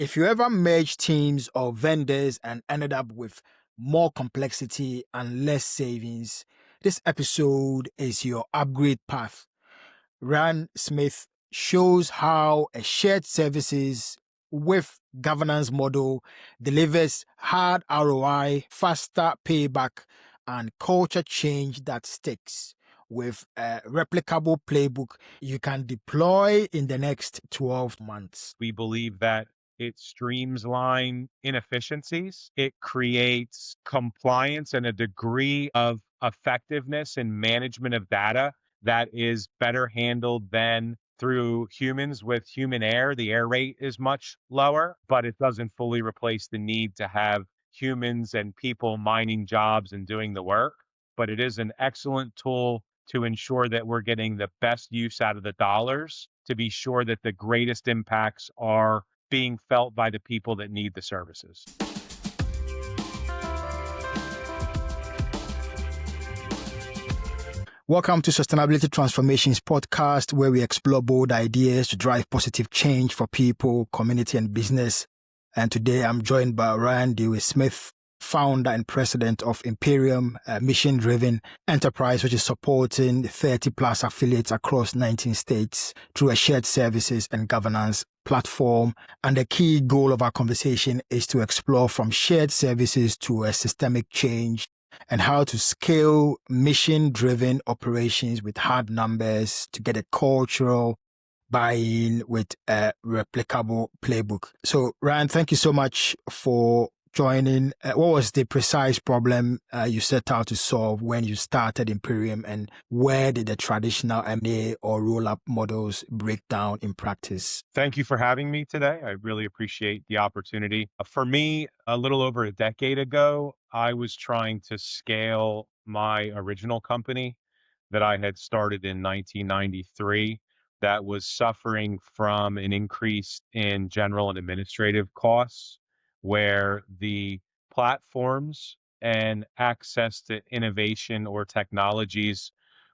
If you ever merge teams or vendors and ended up with more complexity and less savings, this episode is your upgrade path. Ryan Smith shows how a shared services with governance model delivers hard ROI, faster payback, and culture change that sticks with a replicable playbook you can deploy in the next 12 months. We believe that it streamlines inefficiencies. It creates compliance and a degree of effectiveness in management of data that is better handled than through humans with human error. The error rate is much lower, but it doesn't fully replace the need to have humans and people mining jobs and doing the work. But it is an excellent tool to ensure that we're getting the best use out of the dollars, to be sure that the greatest impacts are being felt by the people that need the services. Welcome to Sustainability Transformations podcast, where we explore bold ideas to drive positive change for people, community, and business. And today I'm joined by Ryan Smith, founder and president of Imperium, a mission-driven enterprise which is supporting 30 plus affiliates across 19 states through a shared services and governance platform. And the key goal of our conversation is to explore from shared services to a systemic change and how to scale mission-driven operations with hard numbers to get a cultural buy-in with a replicable playbook. So, Ryan, thank you so much for joining. What was the precise problem you set out to solve when you started Imperium, and where did the traditional M&A or roll-up models break down in practice? Thank you for having me today. I really appreciate the opportunity. For me, a little over a decade ago, I was trying to scale my original company that I had started in 1993 that was suffering from an increase in general and administrative costs, where the platforms and access to innovation or technologies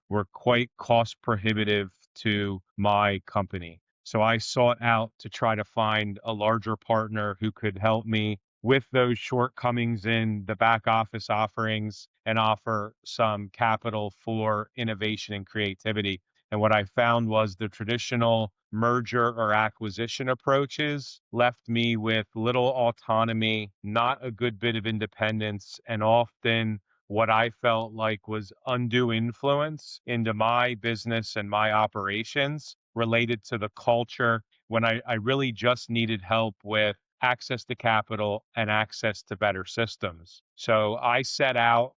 were quite cost prohibitive to my company. So I sought out to try to find a larger partner who could help me with those shortcomings in the back office offerings and offer some capital for innovation and creativity. And what I found was the traditional merger or acquisition approaches left me with little autonomy, not a good bit of independence, and often what I felt like was undue influence into my business and my operations related to the culture, when I really just needed help with access to capital and access to better systems. So I set out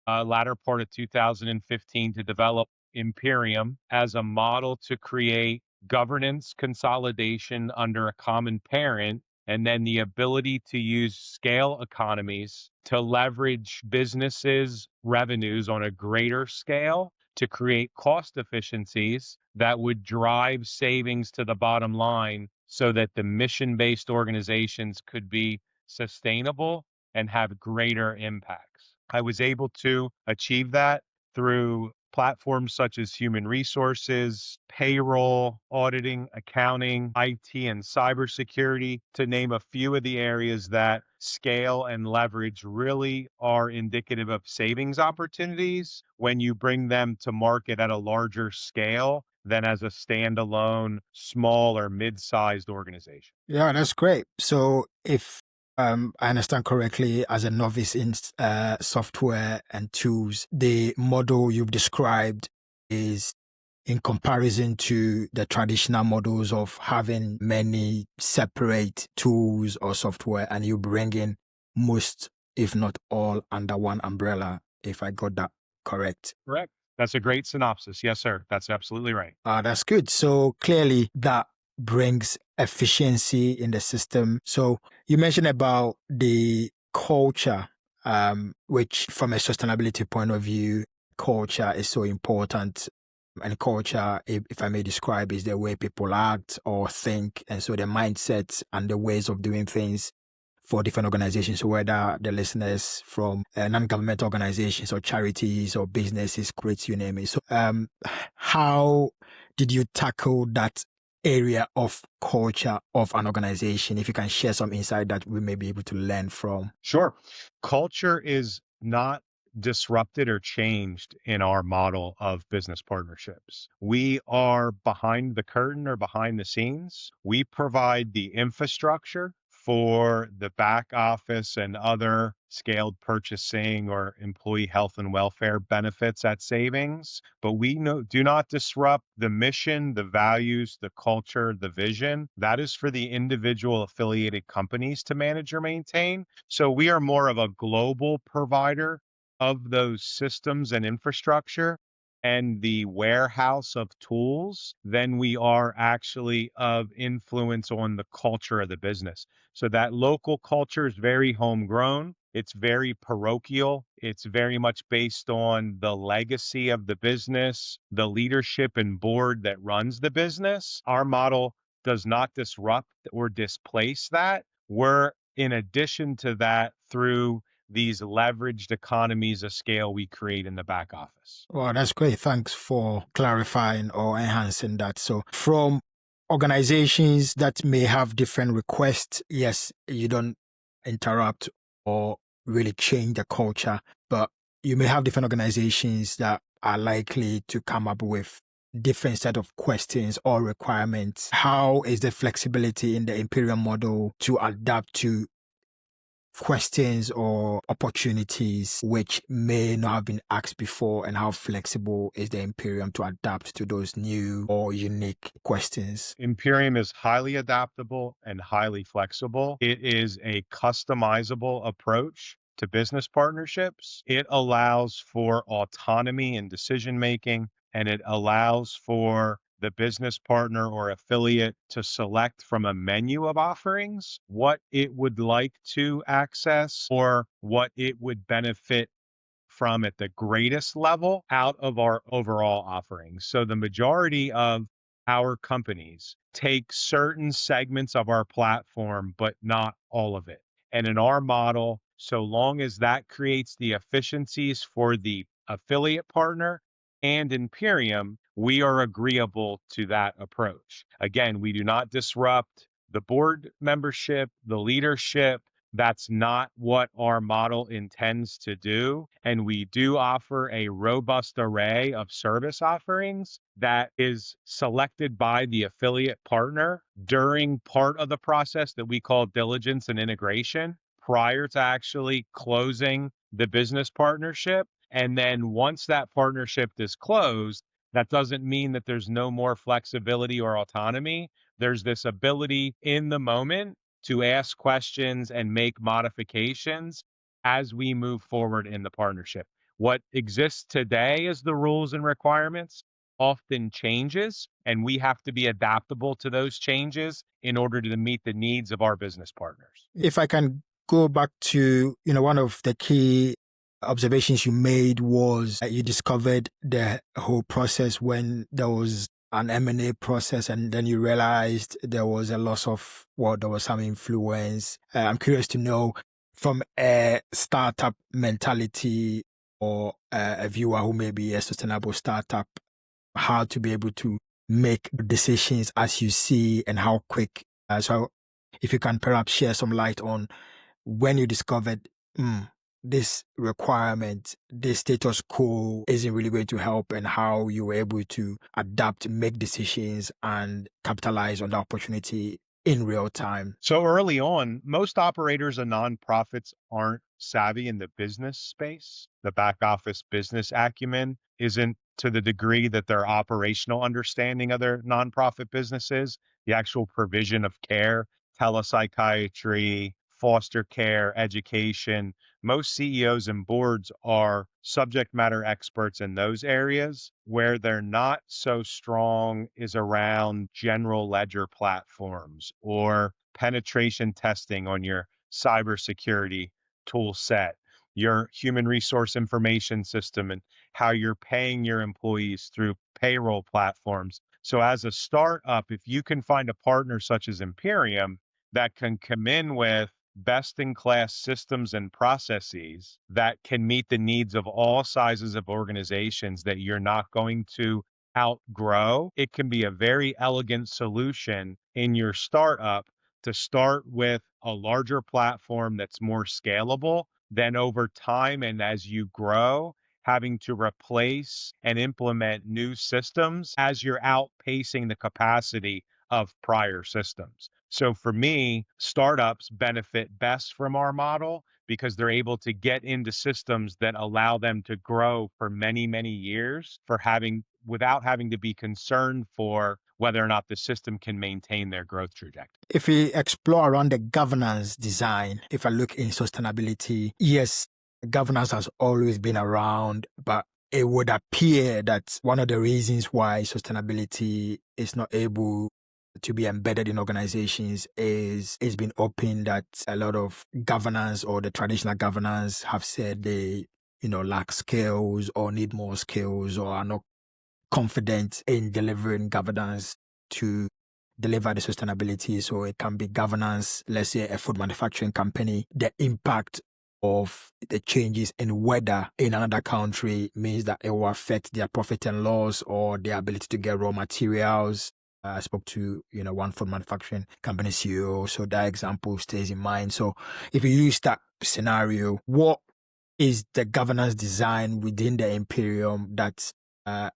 latter part of 2015 to develop Imperium as a model to create governance consolidation under a common parent, and then the ability to use scale economies to leverage businesses' revenues on a greater scale to create cost efficiencies that would drive savings to the bottom line so that the mission-based organizations could be sustainable and have greater impacts. I was able to achieve that through platforms such as human resources, payroll, auditing, accounting, IT, and cybersecurity, to name a few of the areas that scale and leverage really are indicative of savings opportunities when you bring them to market at a larger scale than as a standalone, small or mid-sized organization. Yeah, that's great. So if I understand correctly, as a novice in software and tools, the model you've described is in comparison to the traditional models of having many separate tools or software, and you bring in most, if not all, under one umbrella, if I got that correct. Correct. That's a great synopsis. Yes, sir. That's absolutely right. That's good. So clearly that brings efficiency in the system. So you mentioned about the culture, which from a sustainability point of view, culture is so important. And culture, if I may describe, is the way people act or think. And so the mindsets and the ways of doing things for different organizations, whether the listeners from non-government organizations or charities or businesses, creates, you name it. So how did you tackle that area of culture of an organization? If you can share some insight that we may be able to learn from. Sure. Culture is not disrupted or changed in our model of business partnerships. We are behind the curtain or behind the scenes. We provide the infrastructure for the back office and other scaled purchasing or employee health and welfare benefits at savings, but do not disrupt the mission, the values, the culture, the vision. That is for the individual affiliated companies to manage or maintain. So we are more of a global provider of those systems and infrastructure and the warehouse of tools than we are actually of influence on the culture of the business. So that local culture is very homegrown. It's very parochial. It's very much based on the legacy of the business, the leadership and board that runs the business. Our model does not disrupt or displace that. We're in addition to that through these leveraged economies of scale we create in the back office. Well, that's great. Thanks for clarifying or enhancing that. So, from organizations that may have different requests, yes, you don't interrupt or really change the culture, but you may have different organizations that are likely to come up with different set of questions or requirements. How is the flexibility in the Imperium model to adapt to questions or opportunities which may not have been asked before, and how flexible is the Imperium to adapt to those new or unique questions? Imperium is highly adaptable and highly flexible. It is a customizable approach to business partnerships. It allows for autonomy in decision making, and it allows for the business partner or affiliate to select from a menu of offerings what it would like to access or what it would benefit from at the greatest level out of our overall offerings. So the majority of our companies take certain segments of our platform, but not all of it. And in our model, so long as that creates the efficiencies for the affiliate partner and Imperium, we are agreeable to that approach. Again, we do not disrupt the board membership, the leadership. That's not what our model intends to do. And we do offer a robust array of service offerings that is selected by the affiliate partner during part of the process that we call diligence and integration prior to actually closing the business partnership. And then once that partnership is closed, that doesn't mean that there's no more flexibility or autonomy. There's this ability in the moment to ask questions and make modifications as we move forward in the partnership. What exists today as the rules and requirements often changes, and we have to be adaptable to those changes in order to meet the needs of our business partners. If I can go back to, one of the key observations you made was that you discovered the whole process when there was an M&A process, and then you realized there was a loss of, well, there was some influence. I'm curious to know, from a startup mentality or a viewer who may be a sustainable startup, how to be able to make decisions as you see and how quick. So if you can perhaps share some light on when you discovered this requirement, this status quo isn't really going to help, and how you were able to adapt, make decisions, and capitalize on the opportunity in real time. So early on, most operators and nonprofits aren't savvy in the business space. The back office business acumen isn't to the degree that their operational understanding of their nonprofit businesses, the actual provision of care, telepsychiatry, foster care, education. Most CEOs and boards are subject matter experts in those areas. Where they're not so strong is around general ledger platforms or penetration testing on your cybersecurity tool set, your human resource information system, and how you're paying your employees through payroll platforms. So, as a startup, if you can find a partner such as Imperium that can come in with best in class systems and processes that can meet the needs of all sizes of organizations, that you're not going to outgrow, it can be a very elegant solution in your startup to start with a larger platform that's more scalable. Then over time and as you grow, having to replace and implement new systems as you're outpacing the capacity of prior systems. So for me, startups benefit best from our model because they're able to get into systems that allow them to grow for many, many years for having without having to be concerned for whether or not the system can maintain their growth trajectory. If we explore around the governance design, if I look in sustainability, yes, governance has always been around, but it would appear that one of the reasons why sustainability is not able to be embedded in organizations is it's been open that a lot of governance or the traditional governance have said they lack skills or need more skills or are not confident in delivering governance to deliver the sustainability. So it can be governance, let's say a food manufacturing company, the impact of the changes in weather in another country means that it will affect their profit and loss or their ability to get raw materials. I spoke to one food manufacturing company CEO, so that example stays in mind. So if you use that scenario, what is the governance design within the Imperium that,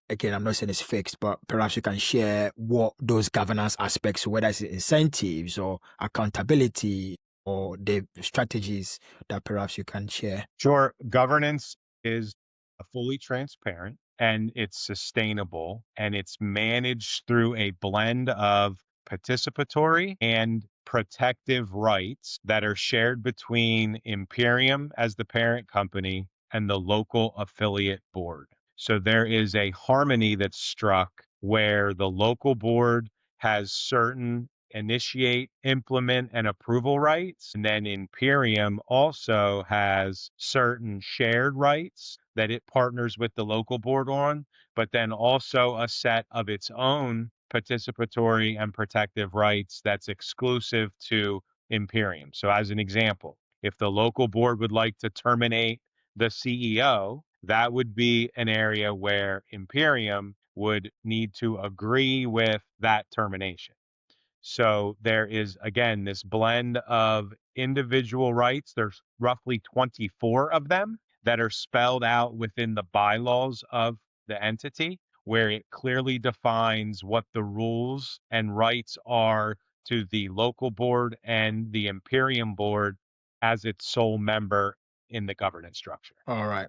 again, I'm not saying it's fixed, but perhaps you can share what those governance aspects, whether it's incentives or accountability or the strategies that perhaps you can share. Sure, governance is fully transparent and it's sustainable and it's managed through a blend of participatory and protective rights that are shared between Imperium as the parent company and the local affiliate board. So there is a harmony that's struck where the local board has certain initiate, implement, and approval rights. And then Imperium also has certain shared rights that it partners with the local board on, but then also a set of its own participatory and protective rights that's exclusive to Imperium. So, as an example, if the local board would like to terminate the CEO, that would be an area where Imperium would need to agree with that termination. So there is, again, this blend of individual rights. There's roughly 24 of them that are spelled out within the bylaws of the entity, where it clearly defines what the rules and rights are to the local board and the Imperium board as its sole member in the governance structure. All right.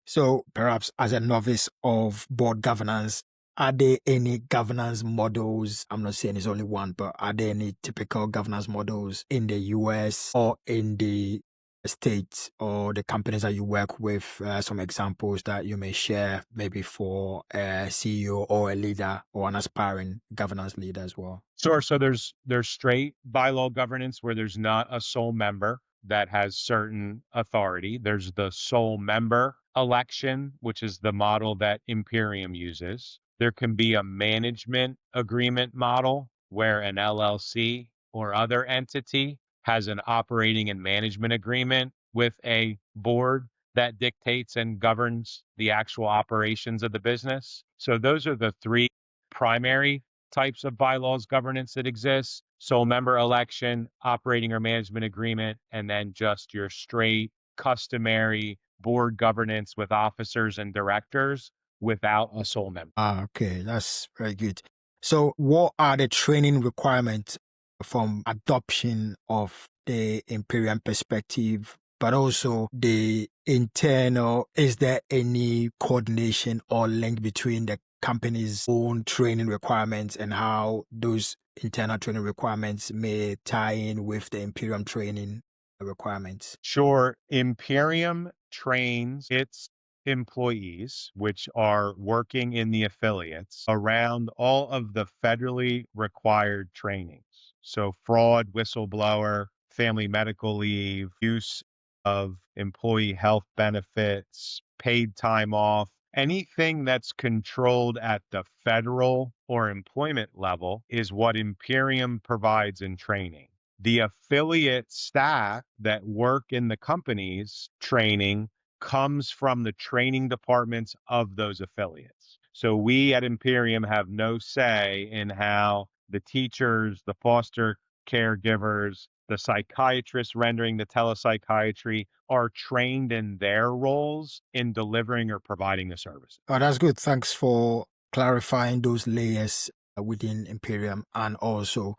So perhaps as a novice of board governance, are there any governance models? I'm not saying it's only one, but are there any typical governance models in the US or in the States or the companies that you work with? Some examples that you may share, maybe for a CEO or a leader or an aspiring governance leader as well. Sure. So there's straight bylaw governance where there's not a sole member that has certain authority. There's the sole member election, which is the model that Imperium uses. There can be a management agreement model where an LLC or other entity has an operating and management agreement with a board that dictates and governs the actual operations of the business. So those are the three primary types of bylaws governance that exists: sole member election, operating or management agreement, and then just your straight customary board governance with officers and directors without a sole member. Ah, okay, that's very good. So, what are the training requirements from adoption of the Imperial perspective, but also the internal? Is there any coordination or link between the company's own training requirements and how those internal training requirements may tie in with the Imperium training requirements? Sure, Imperium trains its employees, which are working in the affiliates, around all of the federally required trainings. So, fraud, whistleblower, family medical leave, use of employee health benefits, paid time off. Anything that's controlled at the federal or employment level is what Imperium provides in training. The affiliate staff that work in the company's training comes from the training departments of those affiliates. So we at Imperium have no say in how the teachers, the foster caregivers, the psychiatrists rendering the telepsychiatry are trained in their roles in delivering or providing the service. Oh, that's good. Thanks for clarifying those layers within Imperium and also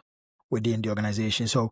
within the organization. So,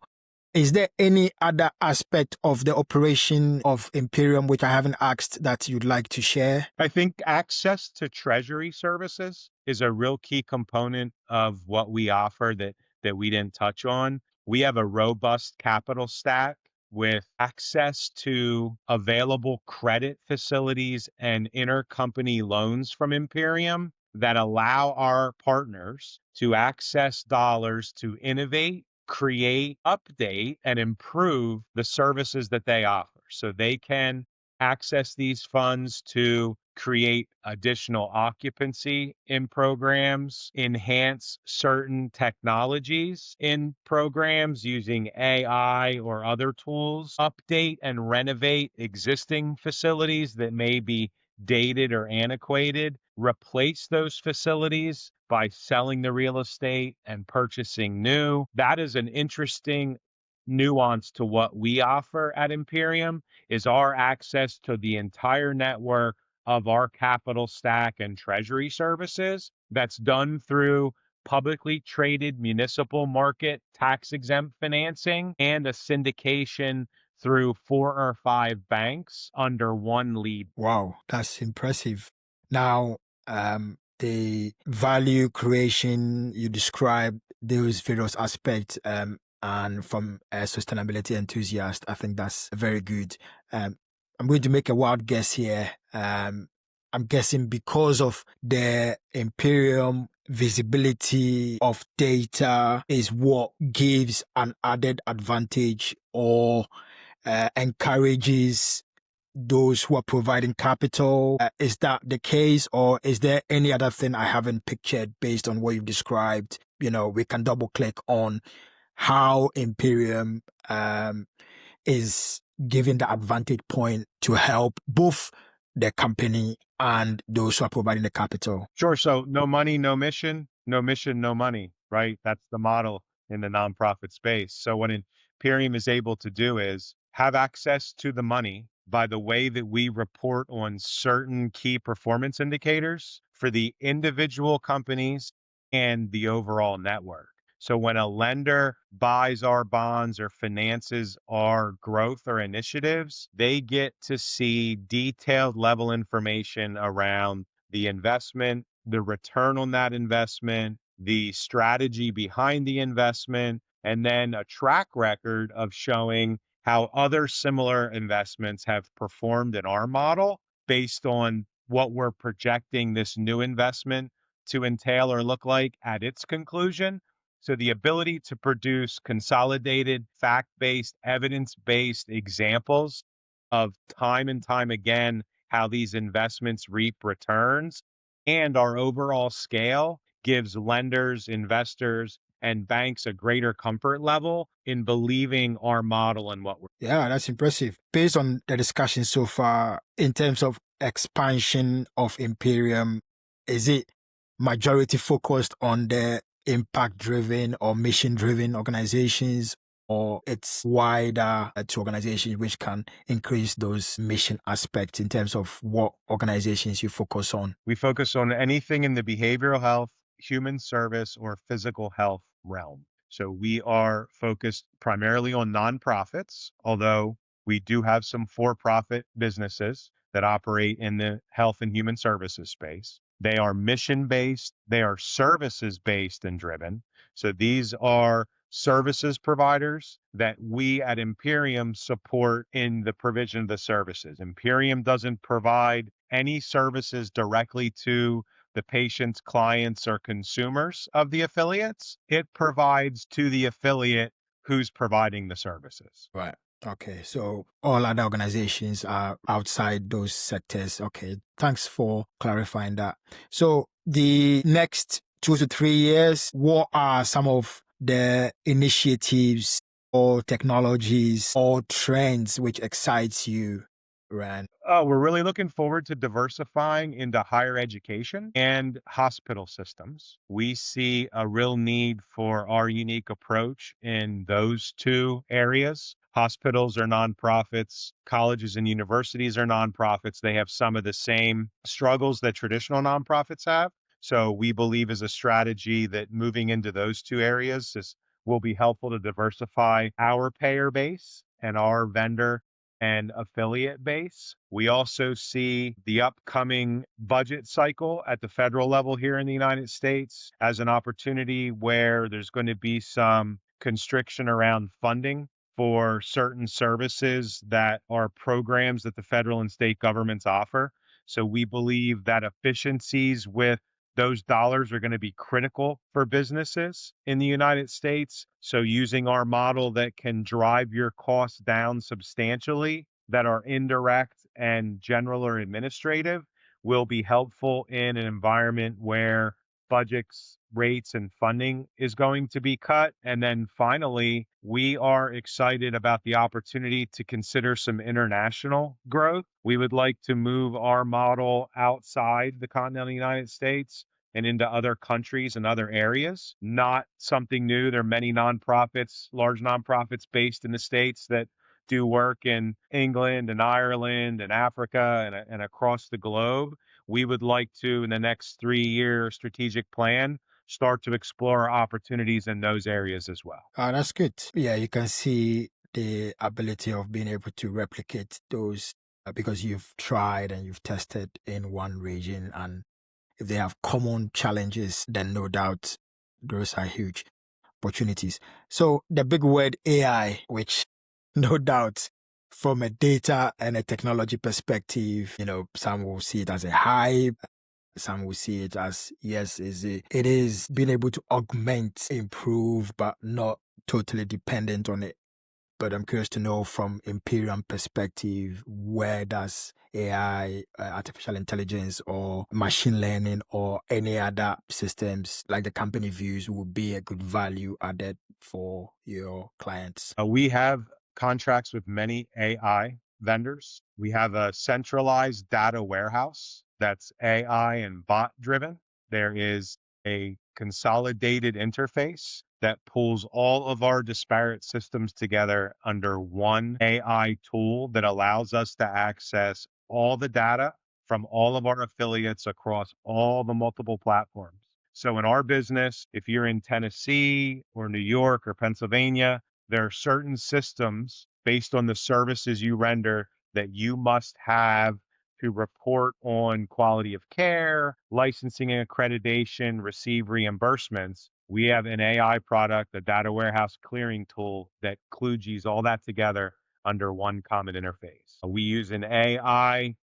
is there any other aspect of the operation of Imperium which I haven't asked that you'd like to share? I think access to treasury services is a real key component of what we offer that we didn't touch on. We have a robust capital stack with access to available credit facilities and intercompany loans from Imperium that allow our partners to access dollars to innovate, create, update, and improve the services that they offer. So they can access these funds to create additional occupancy in programs, enhance certain technologies in programs using AI or other tools, update and renovate existing facilities that may be dated or antiquated, replace those facilities by selling the real estate and purchasing new. That is an interesting nuance to what we offer at Imperium is our access to the entire network of our capital stack and treasury services that's done through publicly traded municipal market tax exempt financing and a syndication through 4 or 5 banks under one lead. Wow, that's impressive. Now, the value creation you described, those various aspects, and from a sustainability enthusiast, I think that's very good. I'm going to make a wild guess here. I'm guessing because of the Imperium visibility of data is what gives an added advantage or encourages those who are providing capital. Is that the case, or is there any other thing I haven't pictured based on what you've described? We can double click on how Imperium is giving the advantage point to help both the company and those who are providing the capital. Sure. So no money, no mission, no mission, no money, right? That's the model in the nonprofit space. So what Imperium is able to do is have access to the money by the way that we report on certain key performance indicators for the individual companies and the overall network. So when a lender buys our bonds or finances our growth or initiatives, they get to see detailed level information around the investment, the return on that investment, the strategy behind the investment, and then a track record of showing how other similar investments have performed in our model based on what we're projecting this new investment to entail or look like at its conclusion. So the ability to produce consolidated, fact-based, evidence-based examples of time and time again how these investments reap returns and our overall scale gives lenders, investors, and banks a greater comfort level in believing our model and what we're. Yeah, that's impressive. Based on the discussion so far, in terms of expansion of Imperium, is it majority focused on the impact driven or mission driven organizations, or it's wider to organizations which can increase those mission aspects in terms of what organizations you focus on? We focus on anything in the behavioral health, human service, or physical health realm. So we are focused primarily on nonprofits, although we do have some for-profit businesses that operate in the health and human services space. They are mission-based, they are services-based and driven. So these are services providers that we at Imperium support in the provision of the services. Imperium doesn't provide any services directly to the patient's clients or consumers of the affiliates. It provides to the affiliate who's providing the services. Right. Okay. So all other organizations are outside those sectors. Okay. Thanks for clarifying that. So the next 2 to 3 years, what are some of the initiatives or technologies or trends which excites you? Rand? Oh, we're really looking forward to diversifying into higher education and hospital systems. We see a real need for our unique approach in those two areas. Hospitals are nonprofits, colleges and universities are nonprofits. They have some of the same struggles that traditional nonprofits have. So we believe as a strategy that moving into those two areas will be helpful to diversify our payer base and our vendor and affiliate base. We also see the upcoming budget cycle at the federal level here in the United States as an opportunity where there's going to be some constriction around funding for certain services that are programs that the federal and state governments offer. So we believe that efficiencies with those dollars are going to be critical for businesses in the United States. So, using our model that can drive your costs down substantially, that are indirect and general or administrative, will be helpful in an environment where budgets, rates, and funding is going to be cut. And then finally, we are excited about the opportunity to consider some international growth. We would like to move our model outside the continental United States and into other countries and other areas. Not something new. There are many nonprofits, large nonprofits based in the States that do work in England and Ireland and Africa and across the globe. We would like to, in the next 3-year strategic plan, start to explore opportunities in those areas as well. That's good. Yeah, you can see the ability of being able to replicate those because you've tried and you've tested in one region. And if they have common challenges, then no doubt those are huge opportunities. So the big word AI, which no doubt from a data and a technology perspective, some will see it as a hype. Some will see it as, yes, it is being able to augment, improve, but not totally dependent on it. But I'm curious to know from Imperium perspective, where does AI, artificial intelligence, or machine learning, or any other systems like the company views would be a good value added for your clients? We have contracts with many AI vendors. We have a centralized data warehouse that's AI and bot driven. There is a consolidated interface that pulls all of our disparate systems together under one AI tool that allows us to access all the data from all of our affiliates across all the multiple platforms. So in our business, if you're in Tennessee or New York or Pennsylvania, there are certain systems based on the services you render that you must have to report on quality of care, licensing and accreditation, receive reimbursements. We have an AI product, a data warehouse clearing tool that kludges all that together under one common interface. We use an AI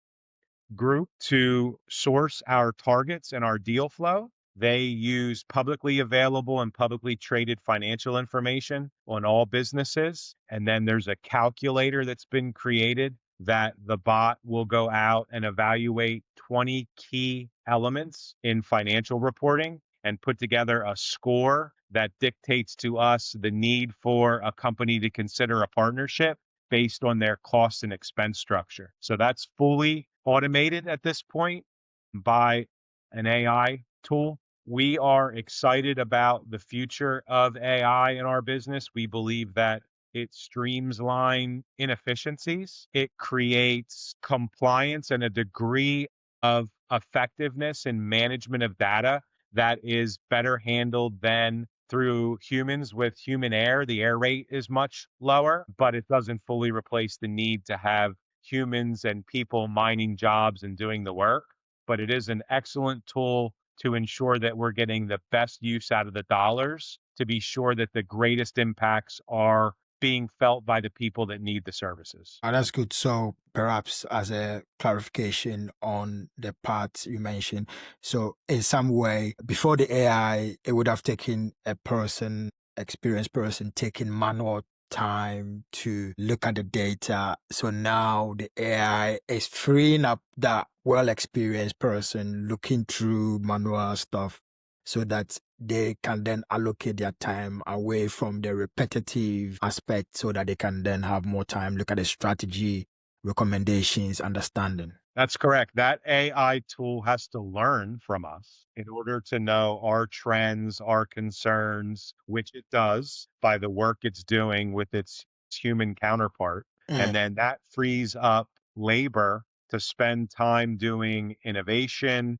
group to source our targets and our deal flow. They use publicly available and publicly traded financial information on all businesses. And then there's a calculator that's been created that the bot will go out and evaluate 20 key elements in financial reporting and put together a score that dictates to us the need for a company to consider a partnership based on their cost and expense structure. So that's fully automated at this point by an AI tool. We are excited about the future of AI in our business. We believe that it streamlines inefficiencies. It creates compliance and a degree of effectiveness in management of data that is better handled than through humans with human error. The error rate is much lower, but it doesn't fully replace the need to have humans and people mining jobs and doing the work. But it is an excellent tool to ensure that we're getting the best use out of the dollars to be sure that the greatest impacts are being felt by the people that need the services. That's good. So perhaps as a clarification on the part you mentioned, so in some way, before the AI, it would have taken a person, experienced person, taking manual time to look at the data. So now the AI is freeing up that well-experienced person looking through manual stuff so that they can then allocate their time away from the repetitive aspect so that they can then have more time, look at the strategy recommendations, understanding. That's correct. That AI tool has to learn from us in order to know our trends, our concerns, which it does by the work it's doing with its human counterpart. Mm. And then that frees up labor to spend time doing innovation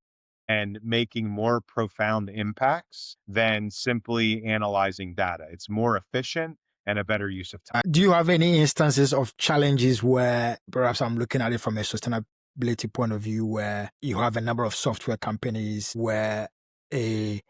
and making more profound impacts than simply analyzing data. It's more efficient and a better use of time. Do you have any instances of challenges where perhaps I'm looking at it from a sustainability point of view, where you have a number of software companies where a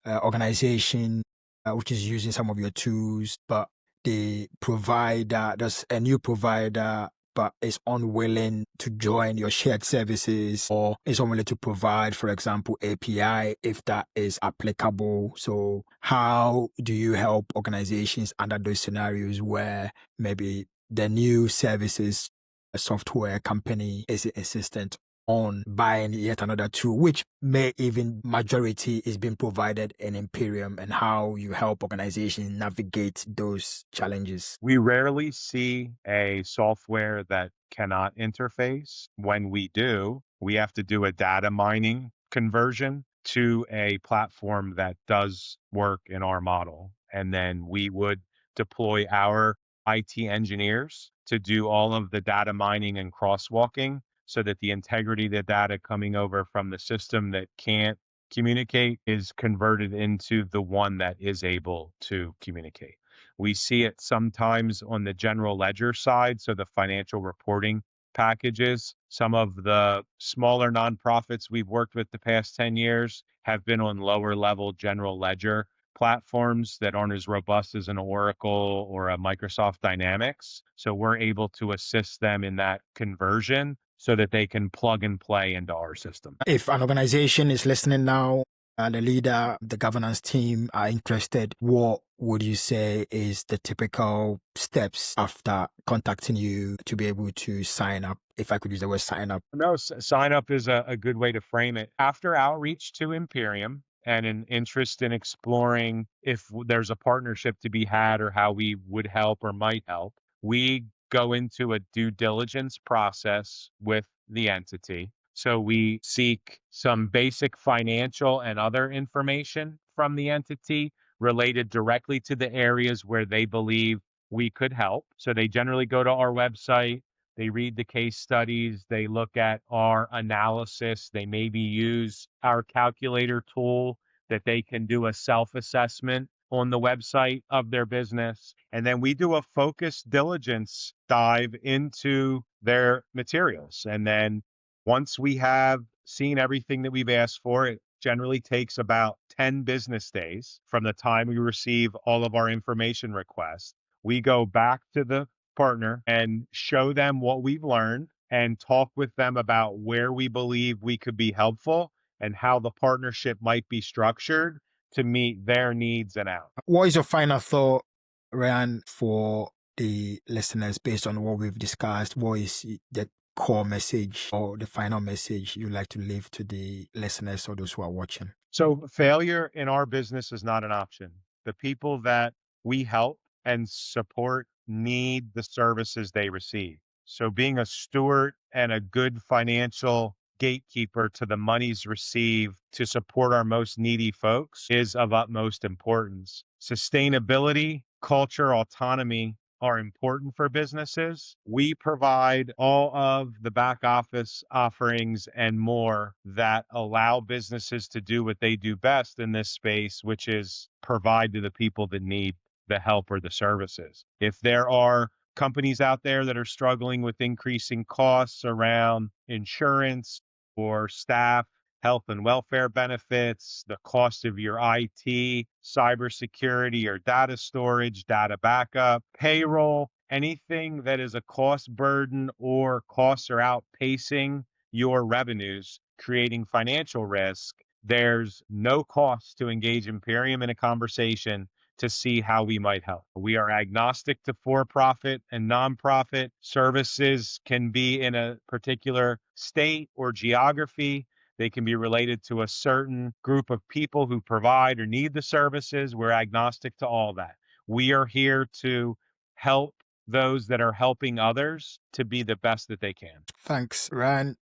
organization which is using some of your tools, but the provider, there's a new provider, but is unwilling to join your shared services or is unwilling to provide, for example, API if that is applicable. So, how do you help organizations under those scenarios where maybe the new services, a software company is insistent on buying yet another tool, which may even majority is being provided in Imperium, and how you help organizations navigate those challenges? We rarely see a software that cannot interface. When we do, we have to do a data mining conversion to a platform that does work in our model. And then we would deploy our IT engineers to do all of the data mining and crosswalking so that the integrity of the data coming over from the system that can't communicate is converted into the one that is able to communicate. We see it sometimes on the general ledger side, so the financial reporting packages. Some of the smaller nonprofits we've worked with the past 10 years have been on lower level general ledger platforms that aren't as robust as an Oracle or a Microsoft Dynamics. So we're able to assist them in that conversion so that they can plug and play into our system. If an organization is listening now, the leader, the governance team are interested, what would you say is the typical steps after contacting you to be able to sign up? If I could use the word sign up. No, sign up is a good way to frame it. After outreach to Imperium and an interest in exploring if there's a partnership to be had or how we would help or might help, we go into a due diligence process with the entity. So we seek some basic financial and other information from the entity related directly to the areas where they believe we could help. So they generally go to our website, they read the case studies, they look at our analysis, they maybe use our calculator tool that they can do a self assessment on the website of their business. And then we do a focused diligence dive into their materials. And then once we have seen everything that we've asked for, it generally takes about 10 business days from the time we receive all of our information requests. We go back to the partner and show them what we've learned and talk with them about where we believe we could be helpful and how the partnership might be structured to meet their needs and ours. What is your final thought, Ryan, for the listeners based on what we've discussed? What is the core message or the final message you'd like to leave to the listeners or those who are watching? So failure in our business is not an option. The people that we help and support need the services they receive. So being a steward and a good financial gatekeeper to the monies received to support our most needy folks is of utmost importance. Sustainability, culture, autonomy are important for businesses. We provide all of the back office offerings and more that allow businesses to do what they do best in this space, which is provide to the people that need the help or the services. If there are companies out there that are struggling with increasing costs around insurance or staff, health and welfare benefits, the cost of your IT, cybersecurity or data storage, data backup, payroll, anything that is a cost burden or costs are outpacing your revenues, creating financial risk, there's no cost to engage Imperium in a conversation to see how we might help. We are agnostic to for-profit and nonprofit. Services can be in a particular state or geography. They can be related to a certain group of people who provide or need the services. We're agnostic to all that. We are here to help those that are helping others to be the best that they can. Thanks, Ryan.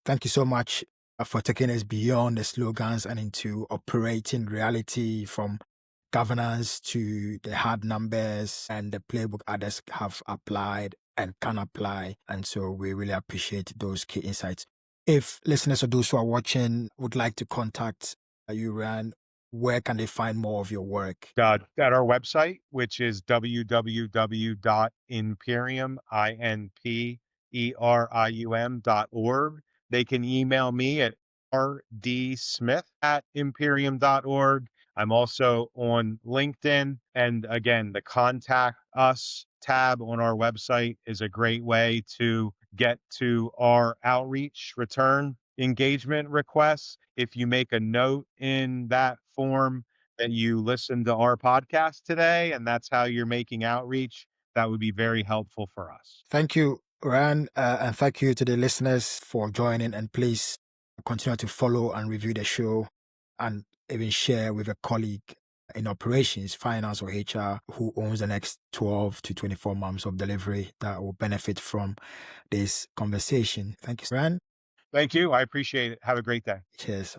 Thank you so much for taking us beyond the slogans and into operating reality, from governance to the hard numbers and the playbook others have applied and can apply. And so we really appreciate those key insights. If listeners or those who are watching would like to contact you, Ryan, where can they find more of your work? At our website, which is www.imperium.org. They can email me at rdsmith@imperium.org. I'm also on LinkedIn. And again, the contact us tab on our website is a great way to get to our outreach return engagement requests. If you make a note in that form that you listen to our podcast today and that's how you're making outreach, that would be very helpful for us. Thank you, Ryan, and thank you to the listeners for joining. And please continue to follow and review the show, and even share with a colleague in operations, finance, or HR who owns the next 12 to 24 months of delivery that will benefit from this conversation. Thank you, Ryan. Thank you. I appreciate it. Have a great day. Cheers.